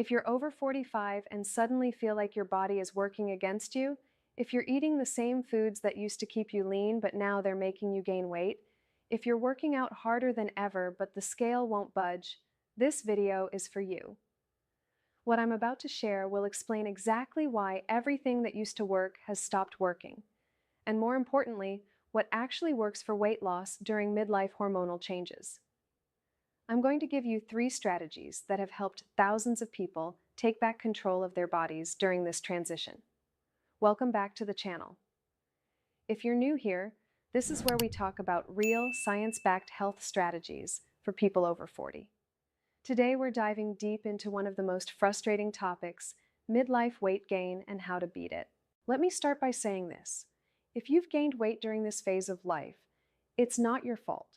If you're over 45 and suddenly feel like your body is working against you, if you're eating the same foods that used to keep you lean but now they're making you gain weight, if you're working out harder than ever but the scale won't budge, this video is for you. What I'm about to share will explain exactly why everything that used to work has stopped working, and more importantly, what actually works for weight loss during midlife hormonal changes. I'm going to give you 3 strategies that have helped thousands of people take back control of their bodies during this transition. Welcome back to the channel. If you're new here, this is where we talk about real, science-backed health strategies for people over 40. Today we're diving deep into one of the most frustrating topics, midlife weight gain and how to beat it. Let me start by saying this. If you've gained weight during this phase of life, it's not your fault.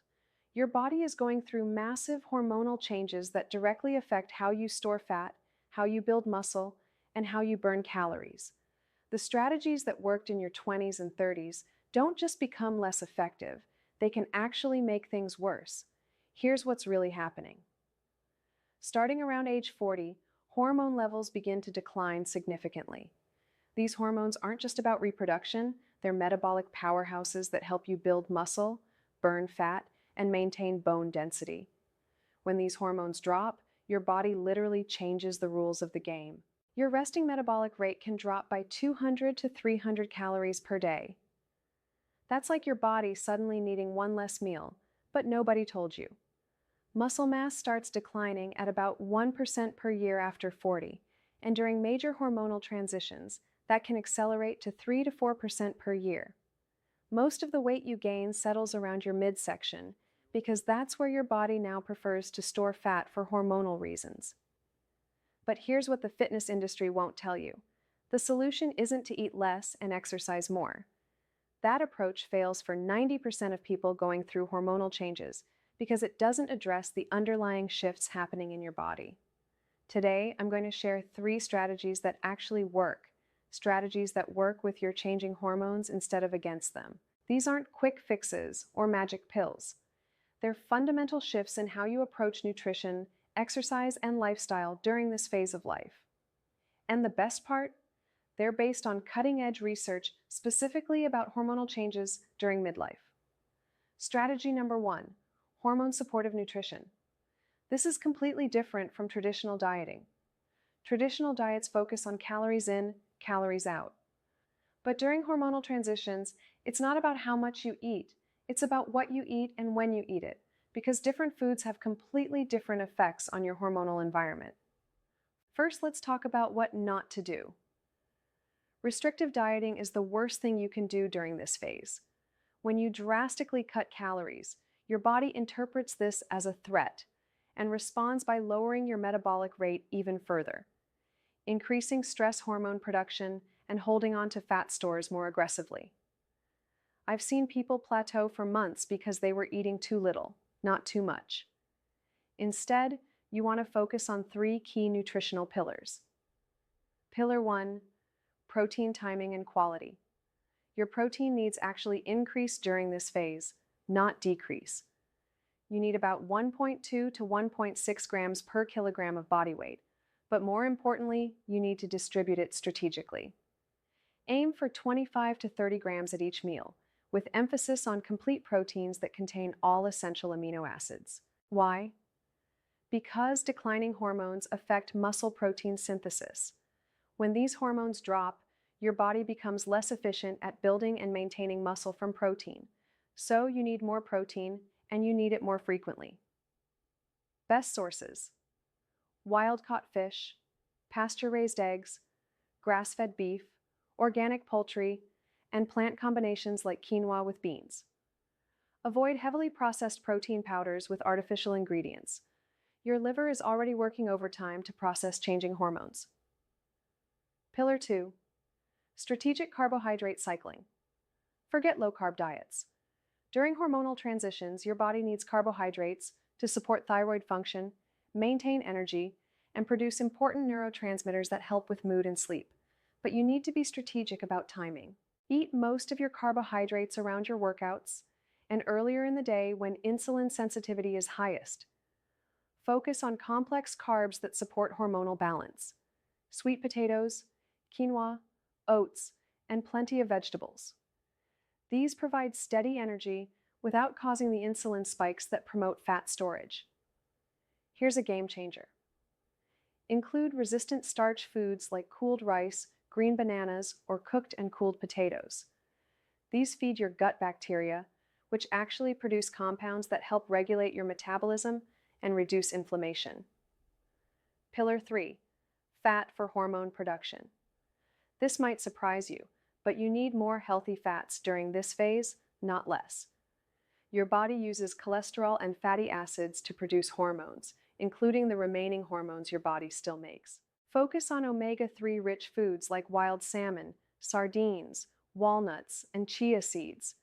Your body is going through massive hormonal changes that directly affect how you store fat, how you build muscle, and how you burn calories. The strategies that worked in your 20s and 30s don't just become less effective, they can actually make things worse. Here's what's really happening. Starting around age 40, hormone levels begin to decline significantly. These hormones aren't just about reproduction, they're metabolic powerhouses that help you build muscle, burn fat, and maintain bone density. When these hormones drop, your body literally changes the rules of the game. Your resting metabolic rate can drop by 200 to 300 calories per day. That's like your body suddenly needing one less meal, but nobody told you. Muscle mass starts declining at about 1% per year after 40, and during major hormonal transitions, that can accelerate to 3 to 4% per year. Most of the weight you gain settles around your midsection, because that's where your body now prefers to store fat for hormonal reasons. But here's what the fitness industry won't tell you. The solution isn't to eat less and exercise more. That approach fails for 90% of people going through hormonal changes because it doesn't address the underlying shifts happening in your body. Today, I'm going to share 3 strategies that actually work, strategies that work with your changing hormones instead of against them. These aren't quick fixes or magic pills. They're fundamental shifts in how you approach nutrition, exercise, and lifestyle during this phase of life. And the best part? They're based on cutting-edge research specifically about hormonal changes during midlife. Strategy number 1, hormone-supportive nutrition. This is completely different from traditional dieting. Traditional diets focus on calories in, calories out. But during hormonal transitions, it's not about how much you eat, it's about what you eat and when you eat it, because different foods have completely different effects on your hormonal environment. First, let's talk about what not to do. Restrictive dieting is the worst thing you can do during this phase. When you drastically cut calories, your body interprets this as a threat and responds by lowering your metabolic rate even further, increasing stress hormone production and holding on to fat stores more aggressively. I've seen people plateau for months because they were eating too little, not too much. Instead, you want to focus on 3 key nutritional pillars. Pillar 1, protein timing and quality. Your protein needs actually increase during this phase, not decrease. You need about 1.2 to 1.6 grams per kilogram of body weight, but more importantly, you need to distribute it strategically. Aim for 25 to 30 grams at each meal, with emphasis on complete proteins that contain all essential amino acids. Why? Because declining hormones affect muscle protein synthesis. When these hormones drop, your body becomes less efficient at building and maintaining muscle from protein, so you need more protein and you need it more frequently. Best sources: wild-caught fish, pasture-raised eggs, grass-fed beef, organic poultry, and plant combinations like quinoa with beans. Avoid heavily processed protein powders with artificial ingredients. Your liver is already working overtime to process changing hormones. Pillar 2, strategic carbohydrate cycling. Forget low-carb diets. During hormonal transitions, your body needs carbohydrates to support thyroid function, maintain energy, and produce important neurotransmitters that help with mood and sleep. But you need to be strategic about timing. Eat most of your carbohydrates around your workouts and earlier in the day when insulin sensitivity is highest. Focus on complex carbs that support hormonal balance. Sweet potatoes, quinoa, oats, and plenty of vegetables. These provide steady energy without causing the insulin spikes that promote fat storage. Here's a game changer. Include resistant starch foods like cooled rice, green bananas, or cooked and cooled potatoes. These feed your gut bacteria, which actually produce compounds that help regulate your metabolism and reduce inflammation. Pillar 3. Fat for hormone production. This might surprise you, but you need more healthy fats during this phase, not less. Your body uses cholesterol and fatty acids to produce hormones, including the remaining hormones your body still makes. Focus on omega-3 rich foods like wild salmon, sardines, walnuts, and chia seeds.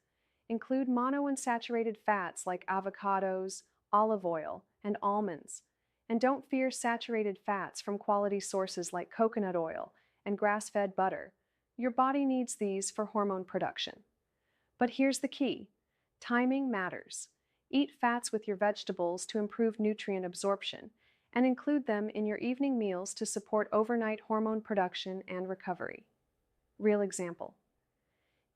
Include monounsaturated fats like avocados, olive oil, and almonds. And don't fear saturated fats from quality sources like coconut oil and grass-fed butter. Your body needs these for hormone production. But here's the key. Timing matters. Eat fats with your vegetables to improve nutrient absorption, and include them in your evening meals to support overnight hormone production and recovery. Real example.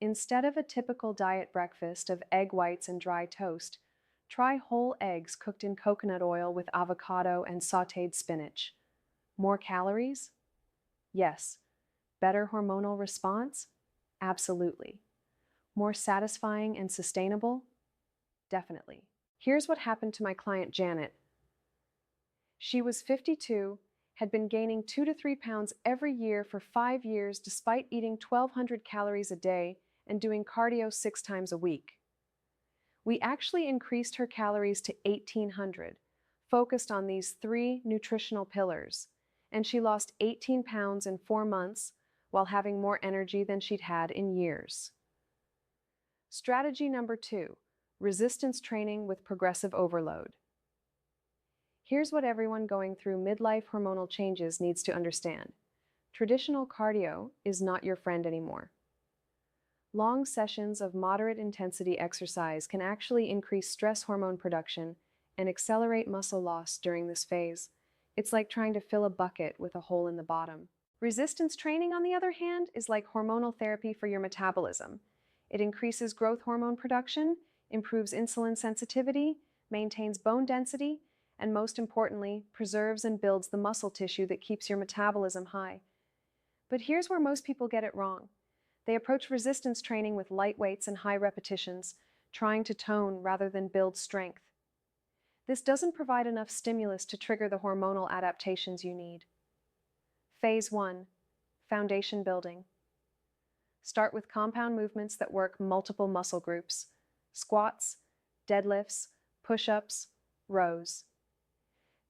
Instead of a typical diet breakfast of egg whites and dry toast, try whole eggs cooked in coconut oil with avocado and sautéed spinach. More calories? Yes. Better hormonal response? Absolutely. More satisfying and sustainable? Definitely. Here's what happened to my client Janet. She was 52, had been gaining 2 to 3 pounds every year for 5 years despite eating 1,200 calories a day and doing cardio 6 times a week. We actually increased her calories to 1,800, focused on these 3 nutritional pillars, and she lost 18 pounds in 4 months while having more energy than she'd had in years. Strategy number 2, resistance training with progressive overload. Here's what everyone going through midlife hormonal changes needs to understand. Traditional cardio is not your friend anymore. Long sessions of moderate intensity exercise can actually increase stress hormone production and accelerate muscle loss during this phase. It's like trying to fill a bucket with a hole in the bottom. Resistance training, on the other hand, is like hormonal therapy for your metabolism. It increases growth hormone production, improves insulin sensitivity, maintains bone density, and most importantly, preserves and builds the muscle tissue that keeps your metabolism high. But here's where most people get it wrong. They approach resistance training with light weights and high repetitions, trying to tone rather than build strength. This doesn't provide enough stimulus to trigger the hormonal adaptations you need. Phase 1. Foundation building. Start with compound movements that work multiple muscle groups: squats, deadlifts, push-ups, rows.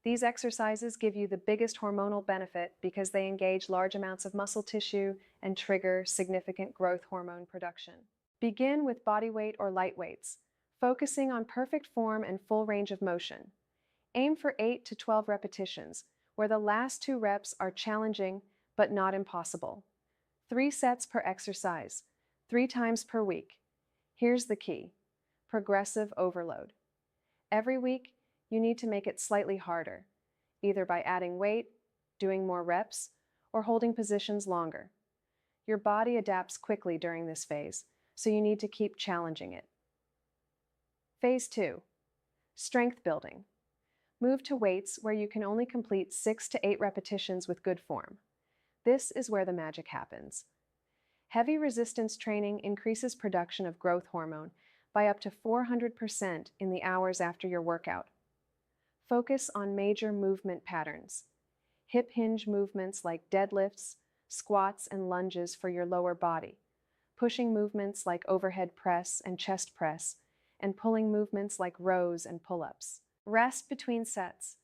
These exercises give you the biggest hormonal benefit because they engage large amounts of muscle tissue and trigger significant growth hormone production. Begin with body weight or light weights, focusing on perfect form and full range of motion. Aim for 8 to 12 repetitions, where the last 2 reps are challenging but not impossible. 3 sets per exercise, 3 times per week. Here's the key: progressive overload. Every week, you need to make it slightly harder, either by adding weight, doing more reps, or holding positions longer. Your body adapts quickly during this phase, so you need to keep challenging it. Phase 2. Strength building. Move to weights where you can only complete 6 to 8 repetitions with good form. This is where the magic happens. Heavy resistance training increases production of growth hormone by up to 400% in the hours after your workout. Focus on major movement patterns. Hip hinge movements like deadlifts, squats, and lunges for your lower body. Pushing movements like overhead press and chest press, and pulling movements like rows and pull-ups. Rest between sets.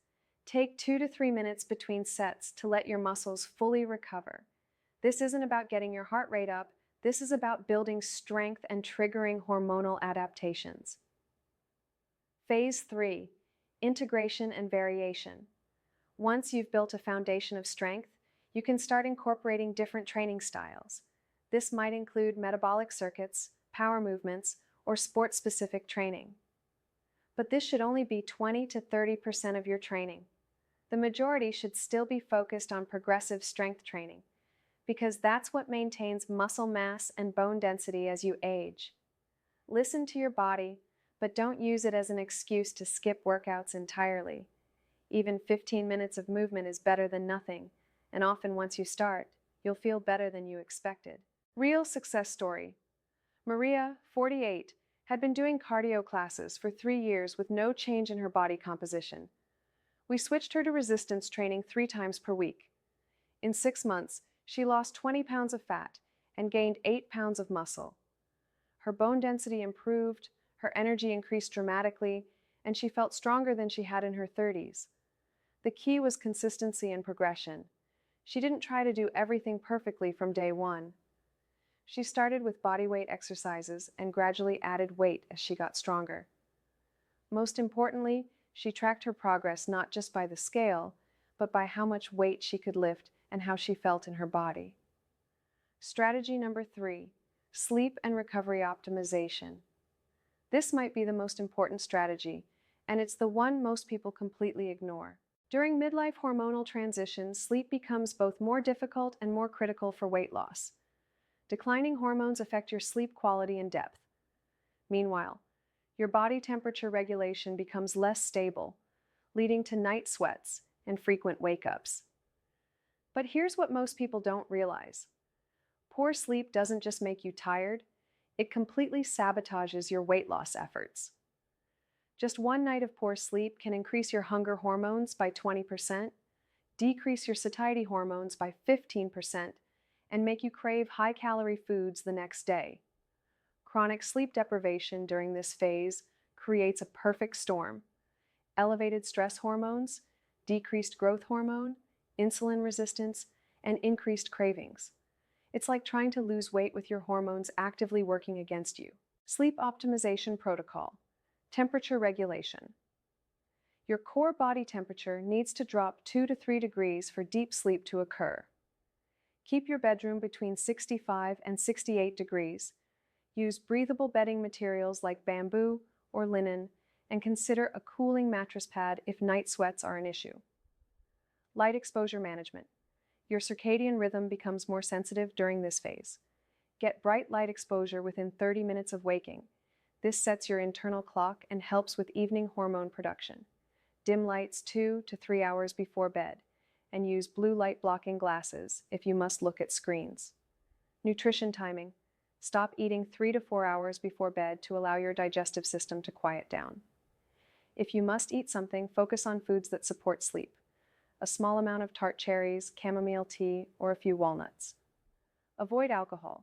Take 2 to 3 minutes between sets to let your muscles fully recover. This isn't about getting your heart rate up. This is about building strength and triggering hormonal adaptations. Phase 3. Integration and variation. Once you've built a foundation of strength, you can start incorporating different training styles. This might include metabolic circuits, power movements, or sport-specific training. But this should only be 20 to 30% of your training. The majority should still be focused on progressive strength training, because that's what maintains muscle mass and bone density as you age. Listen to your body, but don't use it as an excuse to skip workouts entirely. Even 15 minutes of movement is better than nothing, and often once you start, you'll feel better than you expected. Real success story. Maria, 48, had been doing cardio classes for 3 years with no change in her body composition. We switched her to resistance training 3 times per week. In 6 months, she lost 20 pounds of fat and gained 8 pounds of muscle. Her bone density improved, her energy increased dramatically, and she felt stronger than she had in her 30s. The key was consistency and progression. She didn't try to do everything perfectly from day one. She started with bodyweight exercises and gradually added weight as she got stronger. Most importantly, she tracked her progress not just by the scale, but by how much weight she could lift and how she felt in her body. Strategy number 3, sleep and recovery optimization. This might be the most important strategy, and it's the one most people completely ignore. During midlife hormonal transitions, sleep becomes both more difficult and more critical for weight loss. Declining hormones affect your sleep quality and depth. Meanwhile, your body temperature regulation becomes less stable, leading to night sweats and frequent wake-ups. But here's what most people don't realize. Poor sleep doesn't just make you tired, it completely sabotages your weight loss efforts. Just one night of poor sleep can increase your hunger hormones by 20%, decrease your satiety hormones by 15%, and make you crave high-calorie foods the next day. Chronic sleep deprivation during this phase creates a perfect storm. Elevated stress hormones, decreased growth hormone, insulin resistance, and increased cravings. It's like trying to lose weight with your hormones actively working against you. Sleep optimization protocol. Temperature regulation. Your core body temperature needs to drop 2 to 3 degrees for deep sleep to occur. Keep your bedroom between 65 and 68 degrees. Use breathable bedding materials like bamboo or linen, and consider a cooling mattress pad if night sweats are an issue. Light exposure management. Your circadian rhythm becomes more sensitive during this phase. Get bright light exposure within 30 minutes of waking. This sets your internal clock and helps with evening hormone production. Dim lights 2 to 3 hours before bed, and use blue light blocking glasses if you must look at screens. Nutrition timing. Stop eating 3 to 4 hours before bed to allow your digestive system to quiet down. If you must eat something, focus on foods that support sleep. A small amount of tart cherries, chamomile tea, or a few walnuts. Avoid alcohol.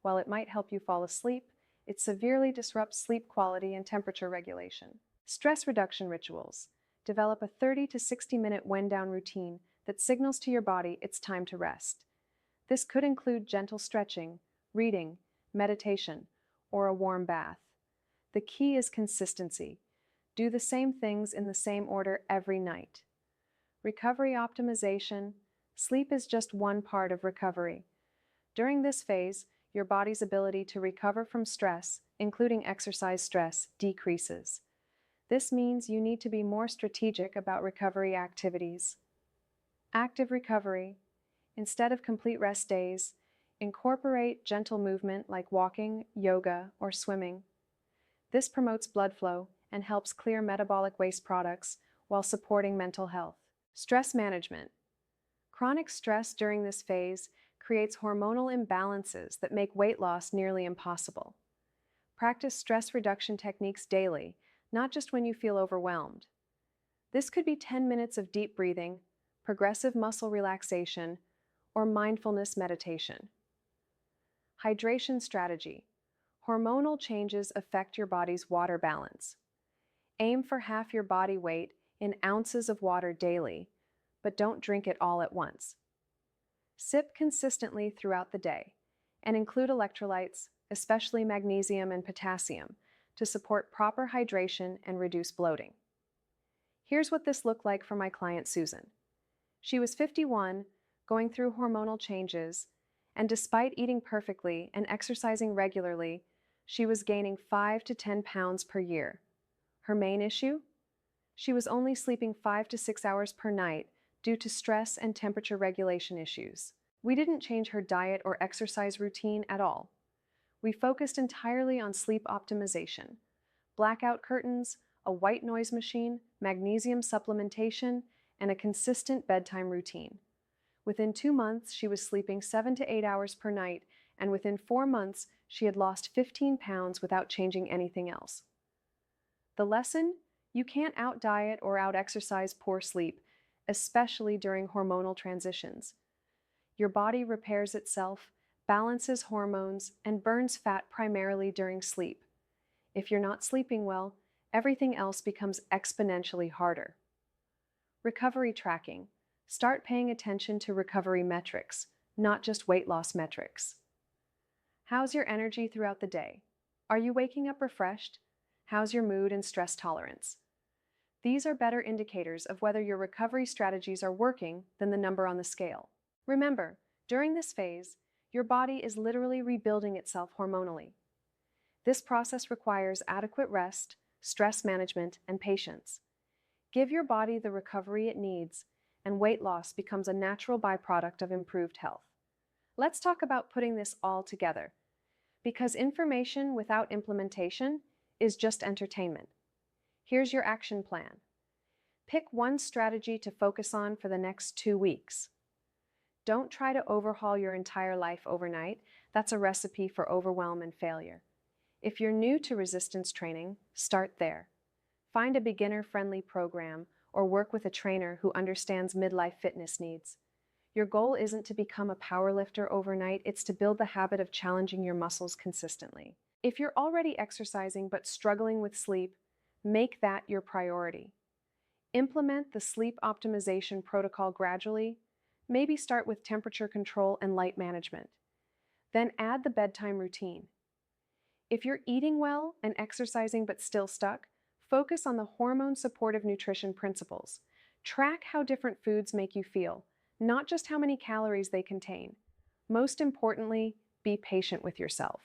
While it might help you fall asleep, it severely disrupts sleep quality and temperature regulation. Stress reduction rituals. Develop a 30 to 60-minute wind-down routine that signals to your body it's time to rest. This could include gentle stretching, reading, meditation, or a warm bath. The key is consistency. Do the same things in the same order every night. Recovery optimization. Sleep is just one part of recovery. During this phase, your body's ability to recover from stress, including exercise stress, decreases. This means you need to be more strategic about recovery activities. Active recovery. Instead of complete rest days, incorporate gentle movement like walking, yoga, or swimming. This promotes blood flow and helps clear metabolic waste products while supporting mental health. Stress management. Chronic stress during this phase creates hormonal imbalances that make weight loss nearly impossible. Practice stress reduction techniques daily, not just when you feel overwhelmed. This could be 10 minutes of deep breathing, progressive muscle relaxation, or mindfulness meditation. Hydration strategy. Hormonal changes affect your body's water balance. Aim for half your body weight in ounces of water daily, but don't drink it all at once. Sip consistently throughout the day, and include electrolytes, especially magnesium and potassium, to support proper hydration and reduce bloating. Here's what this looked like for my client Susan. She was 51, going through hormonal changes, and despite eating perfectly and exercising regularly, she was gaining 5 to 10 pounds per year. Her main issue? She was only sleeping 5 to 6 hours per night due to stress and temperature regulation issues. We didn't change her diet or exercise routine at all. We focused entirely on sleep optimization, blackout curtains, a white noise machine, magnesium supplementation, and a consistent bedtime routine. Within 2 months, she was sleeping 7 to 8 hours per night, and within 4 months, she had lost 15 pounds without changing anything else. The lesson? You can't out-diet or out-exercise poor sleep, especially during hormonal transitions. Your body repairs itself, balances hormones, and burns fat primarily during sleep. If you're not sleeping well, everything else becomes exponentially harder. Recovery tracking. Start paying attention to recovery metrics, not just weight loss metrics. How's your energy throughout the day? Are you waking up refreshed? How's your mood and stress tolerance? These are better indicators of whether your recovery strategies are working than the number on the scale. Remember, during this phase, your body is literally rebuilding itself hormonally. This process requires adequate rest, stress management, and patience. Give your body the recovery it needs, and weight loss becomes a natural byproduct of improved health. Let's talk about putting this all together, because information without implementation is just entertainment. Here's your action plan. Pick one strategy to focus on for the next 2 weeks. Don't try to overhaul your entire life overnight. That's a recipe for overwhelm and failure. If you're new to resistance training, start there. Find a beginner-friendly program or work with a trainer who understands midlife fitness needs. Your goal isn't to become a powerlifter overnight, it's to build the habit of challenging your muscles consistently. If you're already exercising but struggling with sleep, make that your priority. Implement the sleep optimization protocol gradually. Maybe start with temperature control and light management. Then add the bedtime routine. If you're eating well and exercising but still stuck, focus on the hormone-supportive nutrition principles. Track how different foods make you feel, not just how many calories they contain. Most importantly, be patient with yourself.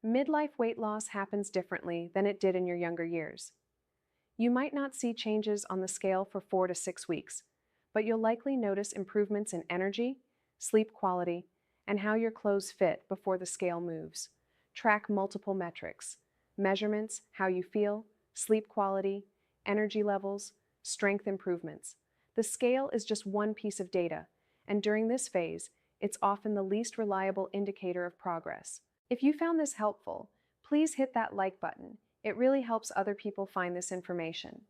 Midlife weight loss happens differently than it did in your younger years. You might not see changes on the scale for 4 to 6 weeks, but you'll likely notice improvements in energy, sleep quality, and how your clothes fit before the scale moves. Track multiple metrics: measurements, how you feel, sleep quality, energy levels, strength improvements. The scale is just one piece of data, and during this phase, it's often the least reliable indicator of progress. If you found this helpful, please hit that like button. It really helps other people find this information.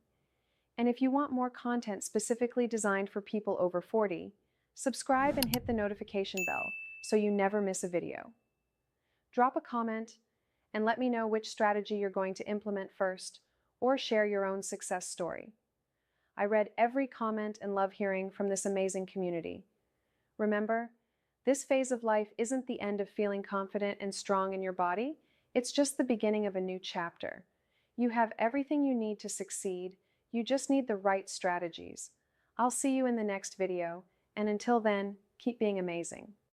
And if you want more content specifically designed for people over 40, subscribe and hit the notification bell so you never miss a video. Drop a comment and let me know which strategy you're going to implement first, or share your own success story. I read every comment and love hearing from this amazing community. Remember, this phase of life isn't the end of feeling confident and strong in your body, it's just the beginning of a new chapter. You have everything you need to succeed, you just need the right strategies. I'll see you in the next video, and until then, keep being amazing.